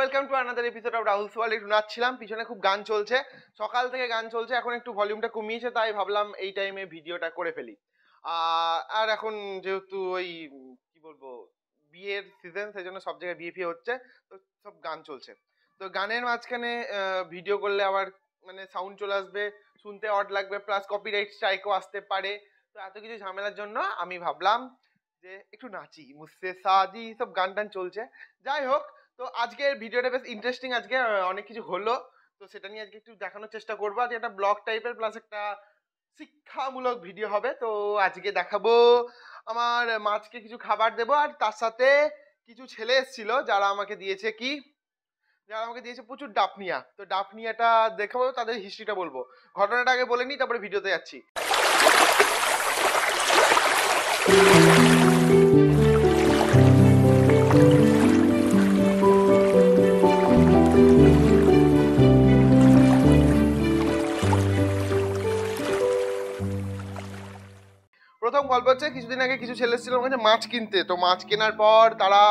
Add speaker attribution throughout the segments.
Speaker 1: Welcome to another episode of Rahul's world. একটু নাচছিলাম, পিছনে খুব গান চলছে, সকাল থেকে গান চলছে। এখন একটু ভলিউমটা কমিয়েছে, তাই ভাবলাম এই টাইমে ভিডিওটা করে ফেলি। আর এখন যেহেতু ওই কি বলবো বিয়ের সিজন, সেই জন্য সব জায়গায় বিয়ে ফিয়ে হচ্ছে, তো সব গান চলছে। তো গানের মাঝখানে ভিডিও করলে আবার মানে সাউন্ড চলে আসবে, শুনতে অড লাগবে, প্লাস কপিরাইট স্ট্রাইকও আসতে পারে। তো এত কিছু ঝামেলার জন্য আমি ভাবলাম যে একটু নাচি, মুঝসে শাদি, সব গান টান চলছে। যাই হোক, তো আজকের ভিডিওটা বেশ ইন্টারেস্টিং। আজকে অনেক কিছু হলো, তো সেটা নিয়ে আজকে একটু দেখানোর চেষ্টা করবো। আজকে একটা ব্লগ টাইপের প্লাস একটা শিক্ষামূলক ভিডিও হবে। তো আজকে দেখাবো আমার মাছকে কিছু খাবার দেবো, আর তার সাথে কিছু ছেলে এসেছিল যারা আমাকে দিয়েছে প্রচুর ডাফনিয়া। তো ডাফনিয়াটা দেখাবো, তাদের হিস্ট্রিটা বলবো। ঘটনাটা আগে বলে নিই, তারপরে ভিডিওতে যাচ্ছি। প্রথম গল্প হচ্ছে, কিছুদিন আগে কিছু ছেলে ছিল আমার কাছে মাছ কিনতে। তো মাছ কেনার পর তারা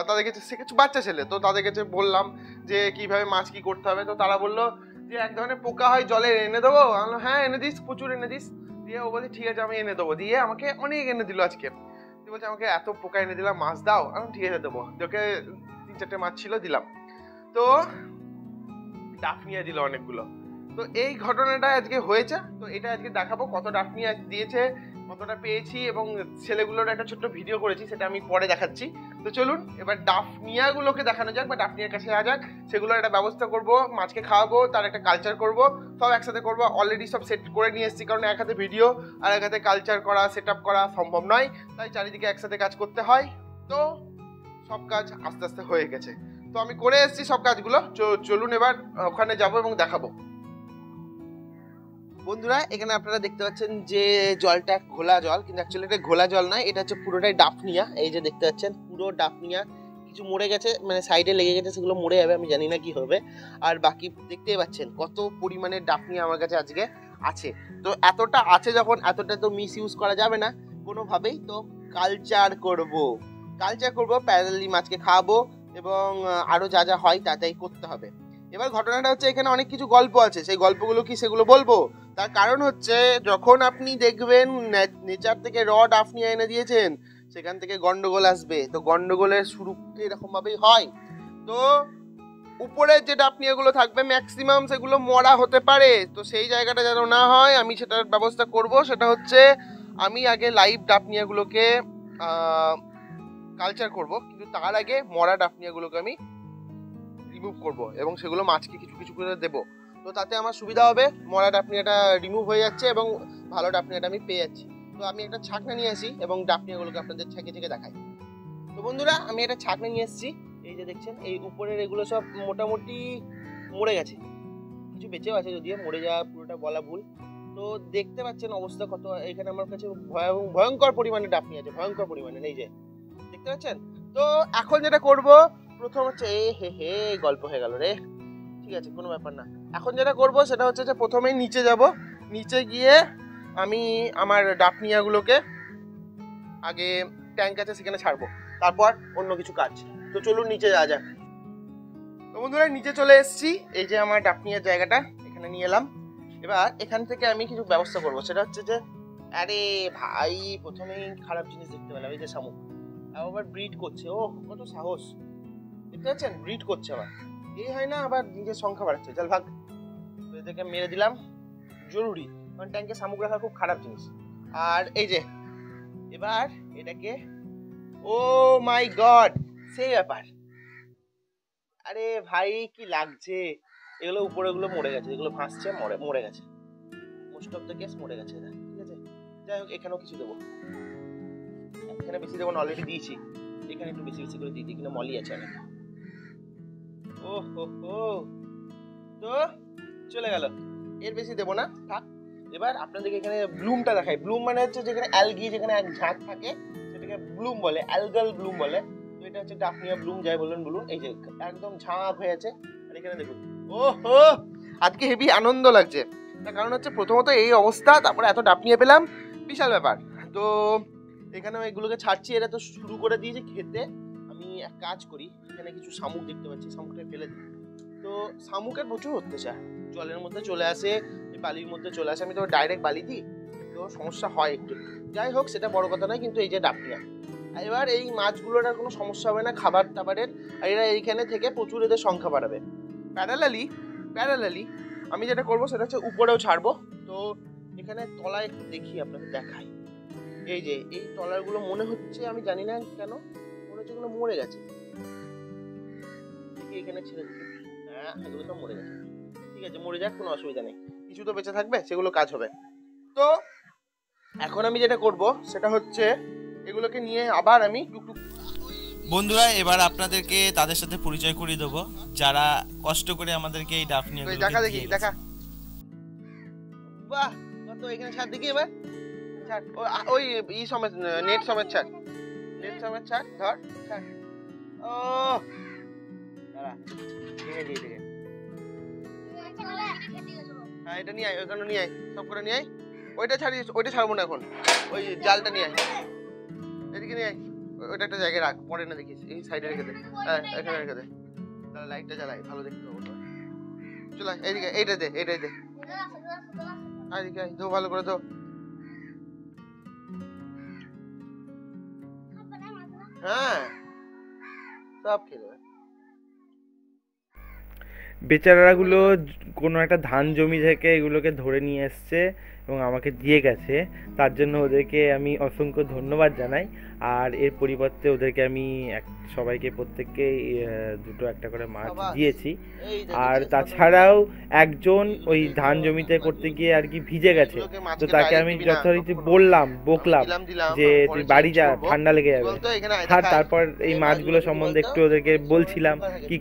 Speaker 1: তাদের কাছে কিছু বাচ্চা ছেলে, তো তাদের কাছে বললাম যে কিভাবে মাছ কি করতে হবে। তো তারা বললো যে এক ধরনের পোকা হয় জলে, এনে দেবো। আমি বললাম হ্যাঁ এনে দিস, প্রচুর এনে দিস। দিয়ে ও বলছে ঠিক আছে আমি এনে দেবো। দিয়ে আমাকে অনেক এনে দিল আজকে। দিয়ে বলছে আমাকে এত পোকা এনে দিলাম, মাছ দাও। আমি ঠিক আছে দেবো। ওকে 3-4টে মাছ ছিল, দিলাম। তো ডাফনিয়া দিল অনেকগুলো। তো এই ঘটনাটা আজকে হয়েছে। তো এটা আজকে দেখাবো কত ডাফনিয়া দিয়েছে, কতটা পেয়েছি, এবং ছেলেগুলোর একটা ছোট্ট ভিডিও করেছি, সেটা আমি পরে দেখাচ্ছি। তো চলুন এবার ডাফনিয়াগুলোকে দেখানো যাক, বা ডাফনিয়ার কাছে আসা যাক। সেগুলোর একটা ব্যবস্থা করব, মাছকে খাওয়াবো, তার একটা কালচার করব, সব একসাথে করবো। অলরেডি সব সেট করে নিয়ে এসেছি, কারণ এক হাতে ভিডিও আর এক হাতে কালচার করা, সেট আপ করা সম্ভব নয়, তাই চারিদিকে একসাথে কাজ করতে হয়। তো সব কাজ আস্তে আস্তে হয়ে গেছে, তো আমি করে এসেছি সব কাজগুলো। চলুন এবার ওখানে যাবো এবং দেখাবো। বন্ধুরা, এখানে আপনারা দেখতে পাচ্ছেন যে জলটা ঘোলা জল, কিন্তু অ্যাকচুয়ালি এটা ঘোলা জল নয়, এটা হচ্ছে পুরোটাই ডাফনিয়া। এই যে দেখতে পাচ্ছেন পুরো ডাফনিয়া। কিছু মরে গেছে, মানে সাইডে লেগে গেছে, সেগুলো মরে যাবে, আমি জানি না কি হবে। আর বাকি দেখতেই পাচ্ছেন কত পরিমাণে ডাফনিয়া আমার কাছে আজকে আছে। তো এতটা আছে যখন, এতটা তো মিস ইউজ করা যাবে না কোনোভাবেই। তো কালচার করব প্যারালি মাছকে খাওয়াবো, এবং আরো যা যা হয় তাই করতে হবে। এবার ঘটনাটা হচ্ছে, এখানে অনেক কিছু গল্প আছে, সেই গল্পগুলো কি সেগুলো বলবো। তার কারণ হচ্ছে, যখন আপনি দেখবেন নেচার থেকে র ডাফনিয়া এনে দিয়েছেন, সেখান থেকে গন্ডগোল আসবে। তো গন্ডগোলের শুরু এরকম ভাবেই হয়। তো উপরে যে ডাফনিয়াগুলো থাকবে ম্যাক্সিমাম সেগুলো মরা হতে পারে। তো সেই জায়গাটা যেন না হয়, আমি সেটার ব্যবস্থা করব। সেটা হচ্ছে, আমি আগে লাইভ ডাফনিয়াগুলোকে কালচার করব, কিন্তু তার আগে মরা ডাফনিয়াগুলোকে আমি রিমুভ করব, এবং সেগুলো মাছকে কিছু কিছু করে দেবো। তো তাতে আমার সুবিধা হবে, মরা ডাফনিয়াটা রিমুভ হয়ে যাচ্ছে এবং ভালো ডাফনিয়াটা আমি পেয়ে যাচ্ছি। তো আমি একটা ছাঁকনা নিয়ে আসি এবং ডাফনিয়াগুলোকে আপনাদের ছেঁকে ছেঁকে দেখাই। তো বন্ধুরা, আমি একটা ছাঁকনা নিয়ে এসেছি। এই যে দেখছেন, এই উপরের এগুলো সব মোটামুটি মরে গেছে, কিছু বেঁচেও আছে, যদিও মরে যাওয়া পুরোটা বলা ভুল। তো দেখতে পাচ্ছেন অবস্থা কত। এখানে আমার কাছে ভয়ঙ্কর পরিমাণে ডাফনি আছে, ভয়ঙ্কর পরিমাণে। এই যে দেখতে পাচ্ছেন। তো এখন যেটা করব, প্রথম হচ্ছে হে গল্প হয়ে গেল রে, ঠিক আছে কোনো ব্যাপার না। এখন যেটা করব সেটা হচ্ছে যে প্রথমেই নিচে যাব, নিচে গিয়ে আমি আমার ডাফনিয়াগুলোকে আগে ট্যাঙ্ক আছে সেখানে ছাড়বো, তারপর অন্য কিছু কাজ। তো চলুন নিচে যাওয়া যাক। তো বন্ধুরা, নিচে চলে এসেছি। এই যে আমার ডাফনিয়ার জায়গাটা, এখানে নিয়ে এলাম। এবার এখান থেকে আমি কিছু ব্যবস্থা করব। সেটা হচ্ছে যে, আরে ভাই, প্রথমেই খারাপ জিনিস দেখতে পেলাম। এই যে শামুক আবার ব্রিড করছে, ও কত সাহস, দেখতে পাচ্ছেন ব্রিড করছে। আবার এই হয় না, আবার নিজের সংখ্যা বাড়াচ্ছে। চল ভাগ। তো এদেরকে মেরে দিলাম, জরুরি, কারণ ট্যাঙ্কে শামুক রাখা খুব খারাপ জিনিস। আর এই যে এবার এটাকে, ও মাই গড, সেই ব্যাপার। আরে ভাই কি লাগছে, এগুলো উপরে গুলো মরে গেছে, এগুলো ভাসছে, মরে গেছে, মোস্ট অফ দ্য কেস মরে গেছে। ঠিক আছে, যাই হোক, এখানেও কিছু দেবো। এখানে বেশি দেবো না, অলরেডি দিয়েছি। এখানে একটু বেশি বেশি করে দিয়ে দিই, কিন্তু মলি আছে অনেক। ও হো, তো চলে গেল, এর বেশি দেবো না, থাক। এবার আপনাদেরকে এখানে ব্লুমটা দেখাই। ব্লুম মানে হচ্ছে যেখানে অ্যালগি, যেখানে এক ঝাঁক থাকে, সেটাকে ব্লুম বলে, অ্যালগাল ব্লুম বলে। তো এটা হচ্ছে ডাফনিয়া ব্লুম, যাই বলুন বলুন। এই যে একদম ঝাঁক হয়ে আছে, আর এখানে দেখুন, ও হো, আজকে হেভি আনন্দ লাগছে। তার কারণ হচ্ছে, প্রথমত এই অবস্থা, তারপরে এত ডাফনিয়া পেলাম, বিশাল ব্যাপার। তো এখানে এগুলোকে ছাড়ছি, এরা তো শুরু করে দিয়েছে খেতে। আমি এক কাজ করি, এখানে কিছু শামুক দেখতে পাচ্ছি, শামুকটা ফেলে দিই। তো শামুকের প্রচুর অত্যাচার, জলের মধ্যে চলে আসে, বালির মধ্যে চলে আসে, আমি তো ডাইরেক্ট বালি দিই, তো সমস্যা হয় একটু। যাই হোক, সেটা বড় কথা নয়, কিন্তু এই যে ডাপনিয়া, এবার এই মাছগুলোর আর কোনো সমস্যা হবে না খাবার টাবারের, আর এরা এইখানে থেকে প্রচুর এদের সংখ্যা বাড়াবে। প্যারালালি আমি যেটা করবো সেটা হচ্ছে উপরেও ছাড়বো। তো এখানে তলায় একটু দেখি, আপনাদের দেখাই। এই যে এই ট্রলারগুলো মনে হচ্ছে, আমি জানি না কেন মনে হচ্ছে এগুলো মরে গেছে। দেখি এখানে ছেড়ে দিচ্ছি, হ্যাঁ এগুলো তো মরে গেছে। ঠিক আছে, মরে যাক, কোনো অসুবিধা নেই, কিছু তো বেঁচে থাকবে, সেগুলো কাজ হবে। তো এখন আমি যেটা করব সেটা হচ্ছে এগুলোকে নিয়ে আবার আমি টুকটুক।
Speaker 2: বন্ধুরা, এবার আপনাদেরকে তাদের সাথে পরিচয় করিয়ে দেবো যারা কষ্ট করে আমাদেরকে এই ডাফনিয়াগুলো
Speaker 1: দেখা দেখি দেখা। বাহ, কত এখানে ছাড় দেখি এবার, ছাড় ওই ই সমেত, নেট সমেত ছাড়, নেট সমেত ছাড়, ধর ছাড়। ও দাঁড়া, দেখে দিয়ে দেখে, হ্যাঁ এটা নিয়ে আয়, ওইখানে নিয়ে আয়, সব করে নিয়ে আয়। ওইটা ছাড়িস, ওইটা ছাড়বো না এখন, ওই জালটা নিয়ে আয়, এদিকে নিয়ে আয়। ওইটা একটা জায়গায় রাখ, পরে না দেখিস, এই সাইডে রেখে দে, হ্যাঁ এখানে রেখে দে। তাহলে লাইটটা জ্বালাই, ভালো দেখতে পাবো। চল এইদিকে, এইটা দে, এইটাই দে, এইদিকে আয়, ধো ভালো করে ধো। হ্যাঁ সব খেলো।
Speaker 3: বেচারাগুলো কোনো একটা ধান জমি থেকে এগুলোকে ধরে নিয়ে এসছে এবং আমাকে দিয়ে গেছে, তার জন্য ওদেরকে আমি অসংখ্য ধন্যবাদ জানাই। আর এর পরিবর্তে ওদেরকে আমি সবাইকে প্রত্যেককে দুটো একটা করে মাছ দিয়েছি। আর তাছাড়াও একজন ওই ধান জমিতে করতে গিয়ে আর কি ভিজে গেছে, তো তাকে আমি যথারীতি বকলাম যে তুই বাড়ি যা, ঠান্ডা লেগে যাবে। আর তারপর এই মাছগুলো সম্বন্ধে একটু ওদেরকে বলছিলাম কি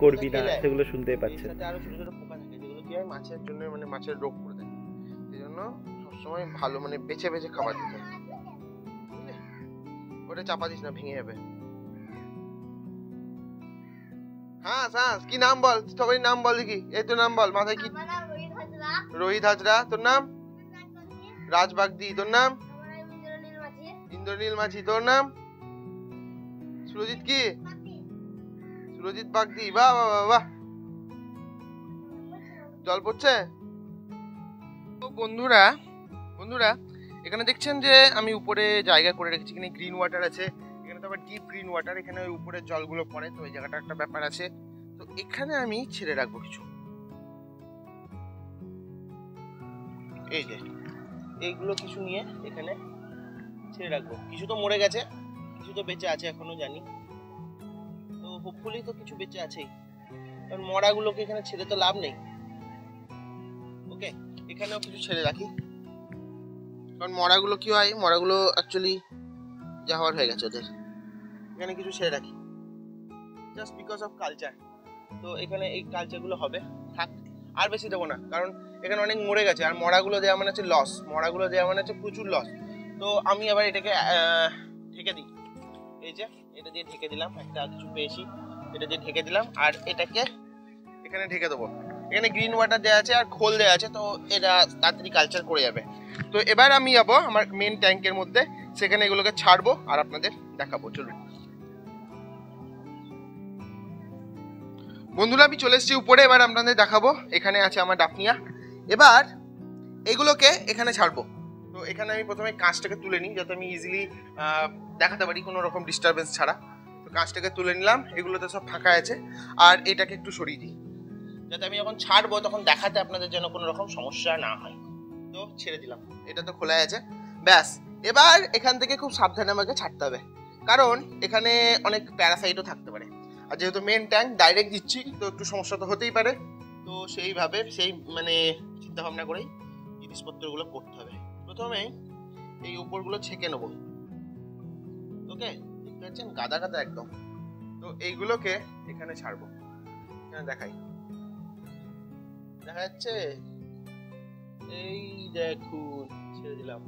Speaker 3: করবি না, সেগুলো শুনতে পাচ্ছেন।
Speaker 1: আরো ছোট ছোট পোকা থাকে যেগুলো কি হয় মাছের জন্য, মানে মাছের রোগ করে দেয়, সেই জন্য সবসময় ভালো মানে বেছে বেছে খাবার দিতে হয়। ওটা চাপা দিস না, ভেঙে যাবে। হ্যাঁ শ্বাস, কি নাম বল, সবাই নাম বল দেখি, এই তো নাম বল, মাথায় কি? রোহিত হাজরা। তোর নাম? রাজবাগদি। তোর নাম? ইন্দ্রনীল মাঝি। তোর নাম? সুরজিৎ কি? সুরজিৎ বাগদি। বাহ বাহ বাহ বাহ, জল পড়ছে। বন্ধুরা এখানে দেখছেন যে আমি উপরে জায়গা করে রেখেছি, এখানে গ্রিন ওয়াটার আছে, এখানে তো আবার ডিপ গ্রিন ওয়াটার, এখানে ওই উপরে জলগুলো পড়ে, তো ওই জায়গাটা একটা ব্যাপার আছে। তো এখানে আমি ছেড়ে রাখবো কিছু, এই যে এইগুলো কিছু নিয়ে এখানে ছেড়ে রাখবো। কিছু তো মরে গেছে, কিছু তো বেঁচে আছে এখনো জানি, তো হোপফুলি তো কিছু বেঁচে আছেই, কারণ মরাগুলোকে এখানে ছেড়ে তো লাভ নেই। ওকে, এখানেও কিছু ছেড়ে রাখি, কারণ মরাগুলো কি হয়, মরাগুলো অ্যাকচুয়ালি যাওয়ার হয়ে গেছে ওদের, এখানে কিছু ছেড়ে রাখি জাস্ট বিকজ অফ কালচার। তো এখানে এই কালচারগুলো হবে, থাক, আর বেশি দেবো না, কারণ এখানে অনেক মরে গেছে, আর মরাগুলো দেওয়া মানে হচ্ছে লস, মরাগুলো দেওয়া মানে হচ্ছে প্রচুর লস। তো আমি আবার এটাকে ঢেকে দিই, এই যে এটা দিয়ে ঢেকে দিলাম, একটা কিছু পেয়েছি, এটা দিয়ে ঢেকে দিলাম, আর এটাকে এখানে ঢেকে দেবো। এখানে গ্রিন ওয়াটার দেওয়া আছে আর খোল দেওয়া আছে, তো এটা তাড়াতাড়ি কালচার করে যাবে। তো এবার আমি যাবো আমার মেন ট্যাঙ্কের মধ্যে, সেখানে এগুলোকে ছাড়বো আর আপনাদের দেখাবো। চলুন বন্ধুরা, আমি চলে এসেছি উপরে, এবার আপনাদের দেখাবো। এখানে আছে আমার ডাফনিয়া, এবার এগুলোকে এখানে ছাড়বো। তো এখানে আমি প্রথমে কাঁচটাকে তুলে নিই, যাতে আমি ইজিলি দেখাতে পারি কোনো রকম ডিস্টারবেন্স ছাড়া। তো কাঁচটাকে তুলে নিলাম, এগুলোতে সব ফাঁকা আছে, আর এটাকে একটু সরিয়ে দিই, যাতে আমি যখন ছাড়বো তখন দেখাতে আপনাদের যেন কোনো রকম সমস্যা না হয়। তো ছেড়ে দিলাম, এটা তো খোলা আছে, ব্যাস। এবার এখান থেকে খুব সাবধানে আমাকে ছাড়তে হবে, কারণ এখানে অনেক প্যারাসাইটও থাকতে পারে, আর যেহেতু মেন ট্যাঙ্ক ডাইরেক্ট দিচ্ছি, তো একটু সমস্যা তো হতেই পারে। তো সেইভাবে সেই মানে চিন্তা ভাবনা করেই জিনিসপত্রগুলো করতে হবে। প্রথমে এই উপরগুলো ছেঁকে নেবো, ওকে, দেখতে পাচ্ছেন গাদা গাদা একদম। তো এইগুলোকে এখানে ছাড়বো, এখানে দেখাই, দেখা যাচ্ছে, এই দেখুন ছেড়ে দিলাম।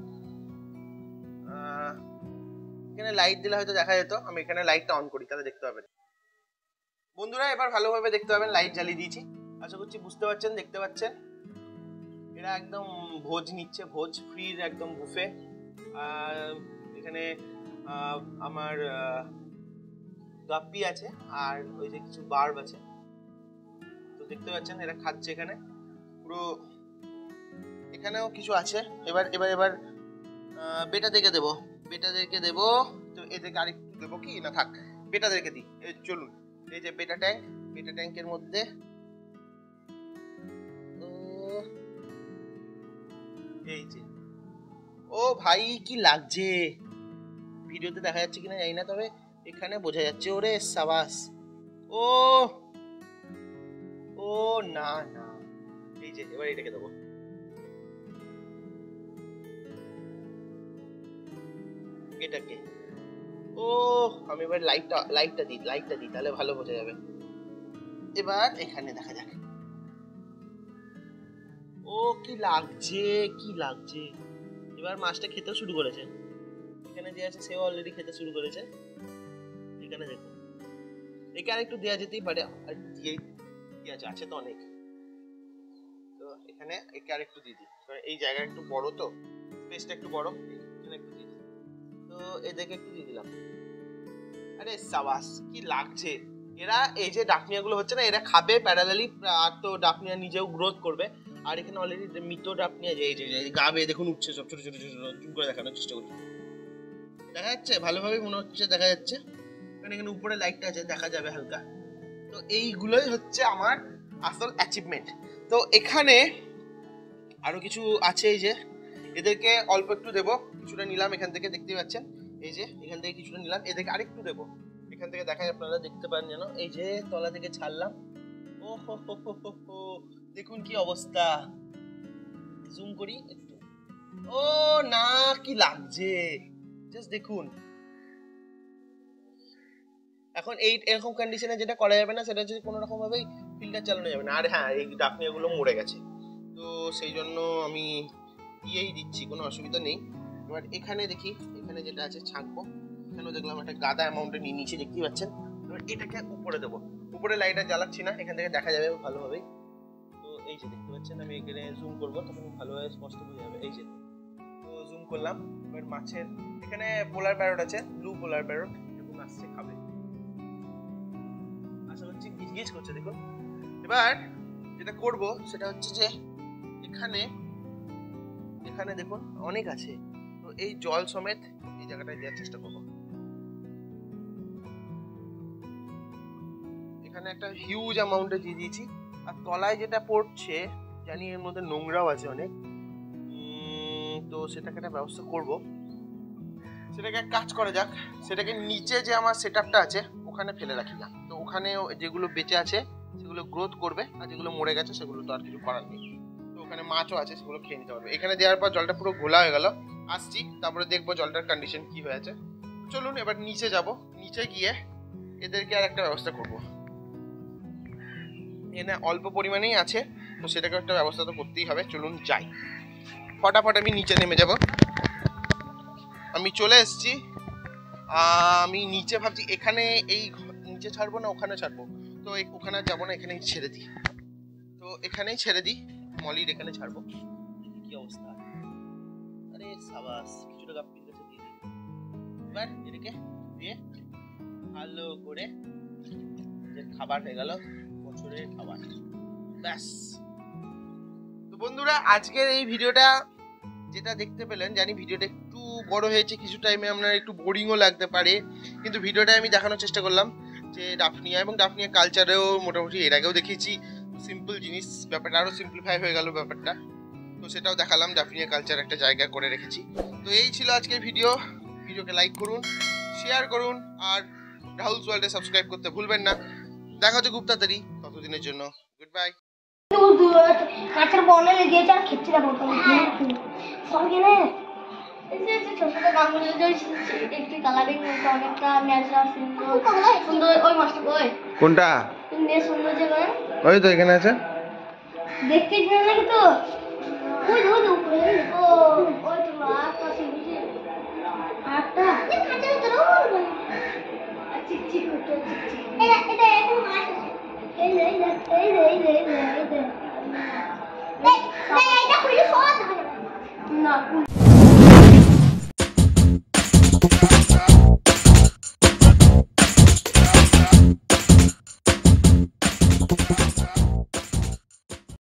Speaker 1: এখানে লাইট দিলে হয়তো দেখা যেত, আমি এখানে লাইটটা অন করি, তাহলে দেখতে পাবেন। বন্ধুরা এবার ভালোভাবে দেখতে পাবেন, লাইট জ্বালিয়ে দিয়েছি, আশা করছি বুঝতে পারছেন, দেখতে পাচ্ছেন। এরা একদম ভোজ নিচ্ছে, ভোজ ফ্রির একদম বুফে। এখানে আমার গাপ্পি আছে আর ওই যে কিছু বার্ব আছে। তো দেখতে পাচ্ছেন এরা খাচ্ছে এখানে পুরো, এখানেও কিছু আছে। এবার এবার এবার বেটাদেরকে দেবো, বেটাদেরকে দেবো। তো এদেরকে আরেকটু দেবো কি না, থাক বেটাদেরকে দিই। চলুন, এই যে বেটা ট্যাঙ্ক, বেটা ট্যাঙ্কের মধ্যে এই যে, ও ভাই কি লাগছে, ভিডিওতে দেখা যাচ্ছে কিনা জানি না, তবে এখানে বোঝা যাচ্ছে। ওরে সাবাস, ও ও না না, এই যে এবার এটাকে দেবো। এটাকে ও আমি এবার লাইটটা দিই তাহলে ভালো বোঝা যাবে। এবার এখানে দেখা যাক। ও কি লাগছে, কি লাগছে। এবার মাছটা খেতে শুরু করেছে। এখানে যে আছে সেও অলরেডি খেতে শুরু করেছে। এখানে দেখুন, একে আর একটু দেওয়া যেতেই পারে, আর একটু দিয়ে আছে তো অনেক। তো এখানে একে আর একটু দিয়ে দিই, এই জায়গা একটু বড়, তো স্পেসটা একটু বড়, এখানে একটু দিয়ে দিই। তো এদেরকে একটু দিয়ে দিলাম। আরে সাবাস, কি লাগছে। এরা এই যে ডাফনিয়া গুলো হচ্ছে না, এরা খাবে প্যারালালি, আর তো ডাফনিয়া নিজেও গ্রোথ করবে। আর এখানে অলরেডি মৃত ডাফনিয়া যে এই যে গা বেয়ে দেখুন উঠছে সব, ছোট ছোট ছোট জুম করে দেখানোর চেষ্টা করছি। দেখা যাচ্ছে ভালোভাবে মনে হচ্ছে, দেখা যাচ্ছে। কারণ এখানে উপরে লাইটটা আছে, দেখা যাবে হালকা। তো এইগুলোই হচ্ছে আমার আসল অ্যাচিভমেন্ট। তো এখানে আরো কিছু আছে, এই যে এদেরকে অল্প একটু দেবো, কিছুটা নিলাম এখান থেকে, দেখতে পাচ্ছেন এই যে এখান থেকে কিছুটা নিলাম, এদেরকে আরেকটু দেবো। এখান থেকে দেখায়, আপনারা দেখতে পান যেন, এই যে তলা থেকে ছাড়লাম। ও হো হো হো হো হো, দেখুন কি অবস্থা। জুম করি একটু, ও না কি লাগছে, জাস্ট দেখুন। এখন এই এরকম কন্ডিশনে যেটা করা যাবে না, সেটা হচ্ছে কোনো রকম ভাবেই ফিল্টার চালানো যাবে না। আর হ্যাঁ, এই ডাফনিয়া গুলো মরে গেছে, তো সেই জন্য আমি দিয়েই দিচ্ছি, কোনো অসুবিধা নেই। এবার এখানে দেখি, এখানে যেটা আছে ছাঁকবো। এখানেও দেখলাম একটা গাদা অ্যামাউন্টে নিয়ে নিচে, দেখতেই পাচ্ছেন। এবার এটাকে উপরে দেবো, উপরে লাইটটা জ্বালাচ্ছি না, এখান থেকে দেখা যাবে ভালোভাবেই। তো এই যে দেখতে পাচ্ছেন, আমি এখানে জুম করবো, তখন ভালোভাবে স্পষ্ট বোঝা যাবে। এই যে, তো জুম করলাম। এবার মাছের এখানে পোলার প্যারট আছে, ব্লু পোলার প্যারট, দেখুন আসছে, খাবে, আশা করছি গিজ করছে, দেখুন। এবার যেটা করব সেটা হচ্ছে যে এখানে এখানে দেখুন অনেক আছে, তো এই জল সমেত এই জায়গাটায় দেওয়ার চেষ্টা করব। এখানে একটা হিউজ অ্যামাউন্টে দিয়ে দিয়েছি। আর তলায় যেটা পড়ছে জানি এর মধ্যে নোংরাও আছে অনেক, তো সেটাকে একটা ব্যবস্থা করব। সেটাকে এক কাজ করা যাক, সেটাকে নিচে যে আমার সেটআপটা আছে ওখানে ফেলে রাখি না। তো ওখানে যেগুলো বেঁচে আছে সেগুলো গ্রোথ করবে, আর যেগুলো মরে গেছে সেগুলো তো আর কিছু করার নেই। তো ওখানে মাছও আছে, সেগুলো খেয়ে নিতে পারবে। এখানে দেওয়ার পর জলটা পুরো ঘোলা হয়ে গেল, আসছি তারপরে দেখবো জলটার কন্ডিশন কি হয়েছে। চলুন এবার নিচে যাব, নিচে গিয়ে এদেরকে আর একটা ব্যবস্থা করব। এখানে অল্প পরিমাণেই আছে, তো সেটাকে একটা ব্যবস্থা তো করতেই হবে। চলুন যাই, ফটাফট আমি নিচে নেমে যাব। আমি চলে এসেছি, আমি নিচে ভাবছি এখানে এই নিচে ছাড়বো না ওখানে ছাড়বো, তো ওখানে যাবো না, এখানেই ছেড়ে দিই। তো এখানেই ছেড়ে দিই, মলির এখানে ছাড়বো। কি অবস্থা, আরে সাবাস, কিছুটা গাপ্পির কাছে দিয়ে দিই। এবার এটাকে দিয়ে ভালো করে যে খাবার হয়ে গেল, বছরের খাবার, ব্যাস। তো বন্ধুরা, আজকের এই ভিডিওটা যেটা দেখতে পেলেন, জানি ভিডিওটা একটু বড় হয়েছে, কিছু টাইমে আপনার একটু বোরিংও লাগতে পারে, কিন্তু ভিডিওটা আমি দেখানোর চেষ্টা করলাম যে ডাফনিয়া এবং ডাফনিয়া কালচারেও মোটামুটি এর আগেও দেখিয়েছি সিম্পল জিনিস, ব্যাপারটা আরও সিম্পলিফাই হয়ে গেল ব্যাপারটা, তো সেটাও দেখালাম। ডাফনিয়া কালচার একটা জায়গা করে রেখেছি। তো এই ছিল আজকের ভিডিও। ভিডিওকে লাইক করুন, শেয়ার করুন, আর রাহুলস ওয়ার্ল্ডে সাবস্ক্রাইব করতে ভুলবেন না। দেখা হচ্ছে খুব তাড়াতাড়ি, ততদিনের জন্য গুড বাই।
Speaker 4: কাঁচের বলে লেগেছে আর খেতে যাবো সব কিনে ছোটটা গাঙ্গুলি একটু কালারিং অনেকটা ন্যাচারাল সুন্দর। ওই মাছটা ওই
Speaker 1: কোনটা
Speaker 4: সুন্দর যে
Speaker 1: ওই তো এখানে আছে,
Speaker 4: দেখতে নাকি তো ওই ওই ও ওই তো